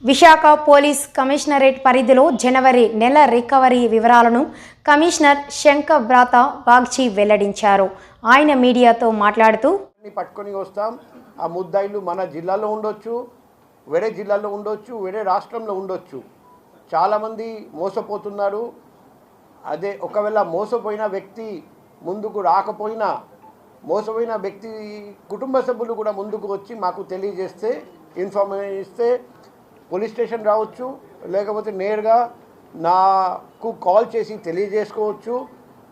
Visakha police commissionerate పరిధిలో జనవరి నెల recovery వివరాలను కమిషనర్ శంకర్ బ్రాత బాగ్చి వెల్లడించారు. ఆయన మీడియాతో మాట్లాడుతూ పట్టుకొని వస్తాం. ఆ ముద్దాయిలు మన జిల్లాలో ఉండొచ్చు, వేరే జిల్లాలో ఉండొచ్చు, వేరే రాష్ట్రంలో ఉండొచ్చు. చాలామంది మోసపోతున్నారు. అదే ఒకవేళ మోసపోయిన వ్యక్తి ముందుకు రాకపోయినా మోసపోయిన వ్యక్తి కుటుంబ సభ్యులు కూడా ముందుకు వచ్చి మాకు తెలియజేస్తే ఇన్ఫర్మేషన్ ఇస్తే పోలీస్ స్టేషన్ రావచ్చు, లేకపోతే నేరుగా నాకు కాల్ చేసి తెలియజేసుకోవచ్చు,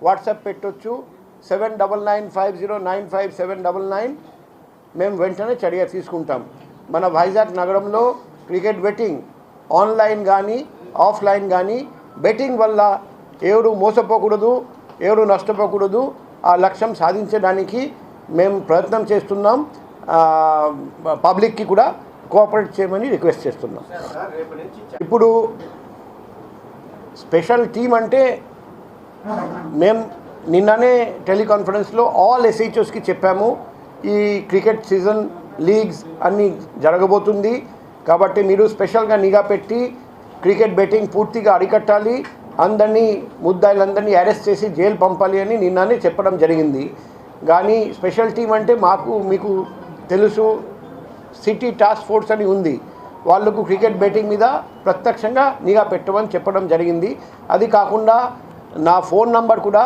వాట్సాప్ పెట్టవచ్చు 7995095799. మేము వెంటనే చర్య తీసుకుంటాం. మన వైజాగ్ నగరంలో క్రికెట్ బెట్టింగ్ ఆన్లైన్ కానీ ఆఫ్లైన్ కానీ బెట్టింగ్ వల్ల ఎవరు మోసపోకూడదు, ఎవరు నష్టపోకూడదు. ఆ లక్ష్యం సాధించడానికి మేము ప్రయత్నం చేస్తున్నాం. పబ్లిక్కి కూడా కోఆపరేట్ చేయమని రిక్వెస్ట్ చేస్తున్నాం. ఇప్పుడు స్పెషల్ టీమ్ అంటే మేము నిన్ననే టెలికాన్ఫరెన్స్లో ఆల్ ఎస్హెచ్ఓస్కి చెప్పాము, ఈ క్రికెట్ సీజన్ లీగ్స్ అన్నీ జరగబోతుంది కాబట్టి మీరు స్పెషల్గా నిఘా పెట్టి క్రికెట్ బెట్టింగ్ పూర్తిగా అరికట్టాలి, అందరినీ ముద్దాయిలందరినీ అరెస్ట్ చేసి జైలు పంపాలి అని నిన్ననే చెప్పడం జరిగింది. కానీ స్పెషల్ టీం అంటే మీకు తెలుసు, సిటీ టాస్క్ ఫోర్స్ అని ఉంది. వాళ్ళకు క్రికెట్ బెట్టింగ్ మీద ప్రత్యక్షంగా నిఘా పెట్టమని చెప్పడం జరిగింది. అది కాకుండా నా ఫోన్ నంబర్ కూడా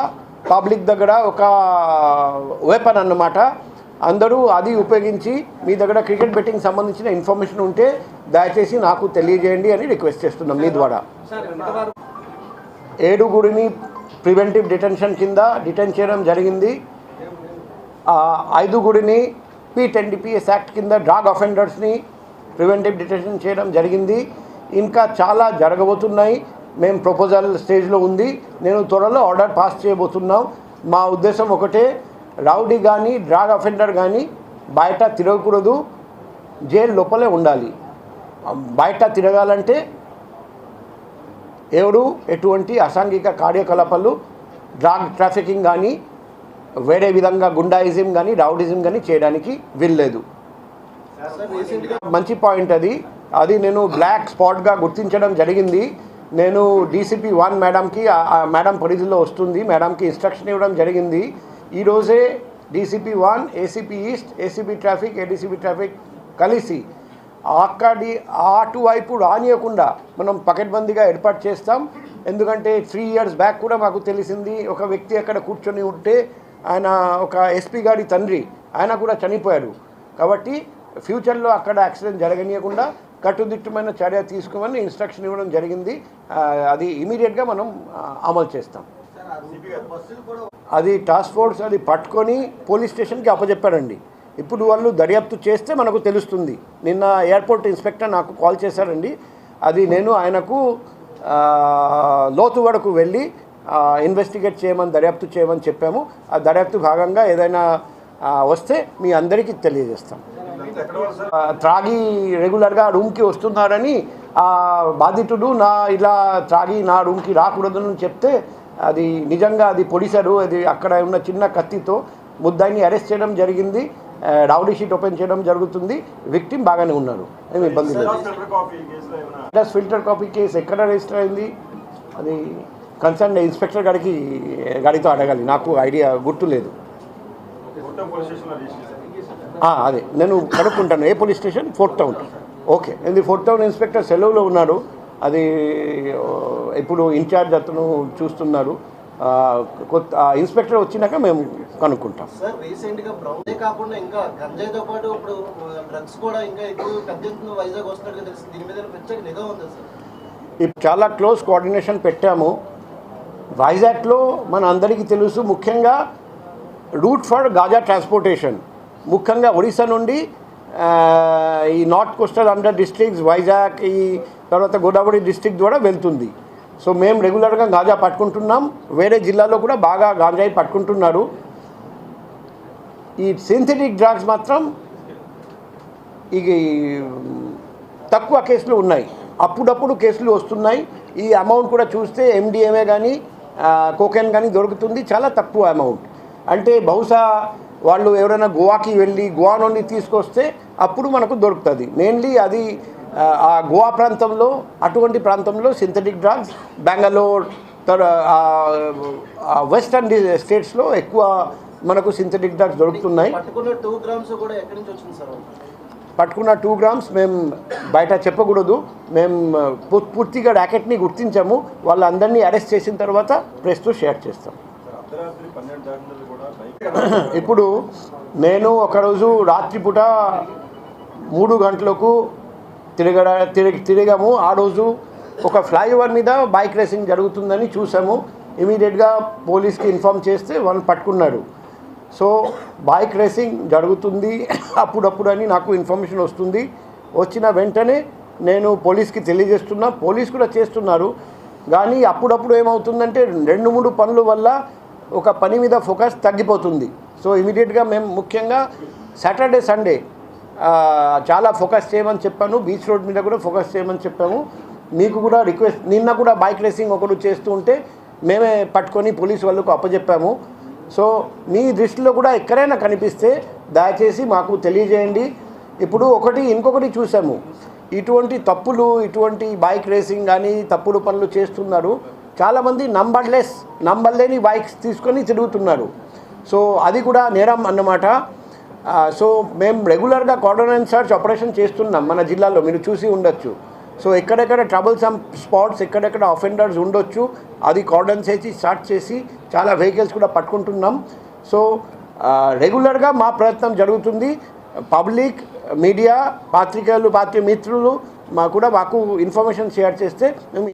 పబ్లిక్ దగ్గర ఒక వెపన్ అన్నమాట. అందరూ అది ఉపయోగించి మీ దగ్గర క్రికెట్ బెట్టింగ్ సంబంధించిన ఇన్ఫర్మేషన్ ఉంటే దయచేసి నాకు తెలియజేయండి అని రిక్వెస్ట్ చేస్తున్నాం మీ ద్వారా. 7 ప్రివెంటివ్ డిటెన్షన్ కింద డిటెన్ చేయడం జరిగింది. 5 P10DPS యాక్ట్ కింద డ్రగ్ అఫెండర్స్ని ప్రివెంటివ్ డిటెన్షన్ చేయడం జరిగింది. ఇంకా చాలా జరగబోతున్నాయి. మేము ప్రపోజల్ స్టేజ్లో ఉంది. నేను త్వరలో ఆర్డర్ పాస్ చేయబోతున్నాం. మా ఉద్దేశం ఒకటే, రౌడీ కానీ డ్రగ్ అఫెండర్ కానీ బయట తిరగకూడదు, జైలు లోపలే ఉండాలి. బయట తిరగాలంటే ఎవరు ఎటువంటి అసాంఘిక కార్యకలాపాలు డ్రగ్ ట్రాఫికింగ్ కానీ వేరే విధంగా గుండాయిజం కానీ రౌడిజం కానీ చేయడానికి వీల్లేదు. మంచి పాయింట్ అది నేను బ్లాక్ స్పాట్గా గుర్తించడం జరిగింది. నేను DCP 1 మేడంకి మేడం పరిధిలో వస్తుంది, మేడంకి ఇన్స్ట్రక్షన్ ఇవ్వడం జరిగింది. ఈరోజే DCP 1, ACP east, ACP traffic, ADCP traffic కలిసి అటువైపు రానియకుండా మనం పకడ్బందీగా ఏర్పాటు చేస్తాం. ఎందుకంటే 3 years బ్యాక్ కూడా మాకు తెలిసింది, ఒక వ్యక్తి అక్కడ కూర్చొని ఉంటే ఆయన ఒక SP గారి తండ్రి, ఆయన కూడా చనిపోయాడు. కాబట్టి ఫ్యూచర్లో అక్కడ యాక్సిడెంట్ జరగనీయకుండా కట్టుదిట్టమైన చర్య తీసుకోమని ఇన్స్ట్రక్షన్ ఇవ్వడం జరిగింది. అది ఇమీడియట్గా మనం అమలు చేస్తాం. అది టాస్క్ ఫోర్స్ అది పట్టుకొని పోలీస్ స్టేషన్కి అప్పచెప్పారండి. ఇప్పుడు వాళ్ళు దర్యాప్తు చేస్తే మనకు తెలుస్తుంది. నిన్న ఎయిర్పోర్ట్ ఇన్స్పెక్టర్ నాకు కాల్ చేశారండి. అది నేను ఆయనకు లోతు వరకు వెళ్ళి ఇన్వెస్టిగేట్ చేయమని దర్యాప్తు చేయమని చెప్పాము. ఆ దర్యాప్తు భాగంగా ఏదైనా వస్తే మీ అందరికీ తెలియజేస్తాం. త్రాగి రెగ్యులర్గా రూమ్కి వస్తున్నారని ఆ బాధితుడు ఇలా త్రాగి నా రూమ్కి రాకూడదని చెప్తే అది నిజంగా అది పొడిశారు. అది అక్కడ ఉన్న చిన్న కత్తితో ముద్దాయిని అరెస్ట్ చేయడం జరిగింది. రౌడీ షీట్ ఓపెన్ చేయడం జరుగుతుంది. విక్టిమ్ బాగానే ఉన్నారు, ఏమి ఇబ్బంది లేదు. ఫిల్టర్ కాపీ కేసు ఎక్కడ రిజిస్టర్ అయింది అది కన్సర్న్ ఇన్స్పెక్టర్ గారితో అడగాలి, నాకు ఐడియా గుర్తులేదు. అదే నేను కనుక్కుంటాను. ఏ police station? Fort town. Okay, ఇది ఫోర్ట్ టౌన్ ఇన్స్పెక్టర్ సెలవులో ఉన్నాడు. అది ఇప్పుడు ఇన్ఛార్జ్ అతను చూస్తున్నారు. కొత్త ఇన్స్పెక్టర్ వచ్చినాక మేము కనుక్కుంటాం. ఇప్పుడు చాలా క్లోజ్ కోఆర్డినేషన్ పెట్టాము. వైజాగ్లో మన అందరికీ తెలుసు, ముఖ్యంగా రూట్ ఫర్ గాజా ట్రాన్స్పోర్టేషన్ ముఖ్యంగా ఒడిశా నుండి ఈ north coastal under districts Vizag, ఈ తర్వాత గోదావరి డిస్ట్రిక్ట్ ద్వారా వెళ్తుంది. సో మేము రెగ్యులర్గా గాంజా పట్టుకుంటున్నాం. వేరే జిల్లాలో కూడా బాగా గాంజాయి పట్టుకుంటున్నారు. ఈ సింథటిక్ డ్రగ్స్ మాత్రం ఇక తక్కువ కేసులు ఉన్నాయి, అప్పుడప్పుడు కేసులు వస్తున్నాయి. ఈ అమౌంట్ కూడా చూస్తే MDMA కానీ కోకెన్ కానీ దొరుకుతుంది, చాలా తక్కువ అమౌంట్. అంటే బహుశా వాళ్ళు ఎవరైనా గోవాకి వెళ్ళి గోవా నుండి తీసుకొస్తే అప్పుడు మనకు దొరుకుతుంది. మెయిన్లీ అది ఆ గోవా ప్రాంతంలో అటువంటి ప్రాంతంలో సింథటిక్ డ్రగ్స్, బెంగళూరు వెస్టర్న్ స్టేట్స్లో ఎక్కువ మనకు సింథటిక్ డ్రగ్స్ దొరుకుతున్నాయి. పట్టుకున్న 2 గ్రామ్స్ కూడా ఎక్కడి నుంచి వచ్చింది సార్? పట్టుకున్న 2 గ్రామ్స్ మేము బయట చెప్పకూడదు. మేము పూర్తిగా ర్యాకెట్ని గుర్తించాము. వాళ్ళందరినీ అరెస్ట్ చేసిన తర్వాత ప్రెస్తో షేర్ చేస్తాం. ఇప్పుడు నేను ఒకరోజు రాత్రిపూట 3 గంటలకు తిరిగాము. ఆ రోజు ఒక ఫ్లైఓవర్ మీద బైక్ రేసింగ్ జరుగుతుందని చూసాము. ఇమీడియట్గా పోలీస్కి ఇన్ఫామ్ చేస్తే వాళ్ళు పట్టుకున్నాడు. సో బైక్ రేసింగ్ జరుగుతుంది అప్పుడప్పుడు అని నాకు ఇన్ఫర్మేషన్ వస్తుంది. వచ్చిన వెంటనే నేను పోలీస్కి తెలియజేస్తున్నా, పోలీస్ కూడా చేస్తున్నారు. కానీ అప్పుడప్పుడు ఏమవుతుందంటే 2-3 పనుల వల్ల ఒక పని మీద ఫోకస్ తగ్గిపోతుంది. సో ఇమీడియట్గా మేము ముఖ్యంగా సాటర్డే సండే చాలా ఫోకస్ చేయమని చెప్పాను. బీచ్ రోడ్ మీద కూడా ఫోకస్ చేయమని చెప్పాము. మీకు కూడా రిక్వెస్ట్, నిన్న కూడా బైక్ రేసింగ్ ఒకడు చేస్తూ ఉంటే మేమే పట్టుకొని పోలీసు వాళ్ళకు అప్పచెప్పాము. సో మీ దృష్టిలో కూడా ఎక్కడైనా కనిపిస్తే దయచేసి మాకు తెలియజేయండి. ఇప్పుడు ఇంకొకటి చూసాము, ఇటువంటి తప్పులు, ఇటువంటి బైక్ రేసింగ్ కానీ తప్పుడు పనులు చేస్తున్నారు. చాలామంది నంబర్ లేని బైక్స్ తీసుకొని తిరుగుతున్నారు. సో అది కూడా నేరం అన్నమాట. సో మేము రెగ్యులర్గా కార్డన్ అండ్ సర్చ్ ఆపరేషన్ చేస్తున్నాం మన జిల్లాలో, మీరు చూసి ఉండొచ్చు. సో ఎక్కడెక్కడ ట్రబుల్సమ్ స్పాట్స్, ఎక్కడెక్కడ అఫెండర్స్ ఉండొచ్చు, అది కార్డన్ చేసి స్టార్ట్ చేసి చాలా వెహికల్స్ కూడా పట్టుకుంటున్నాం. సో రెగ్యులర్గా మా ప్రయత్నం జరుగుతుంది. పబ్లిక్, మీడియా, పాత్రికేయులు, మిత్రులు మాకు ఇన్ఫర్మేషన్ షేర్ చేస్తే మేము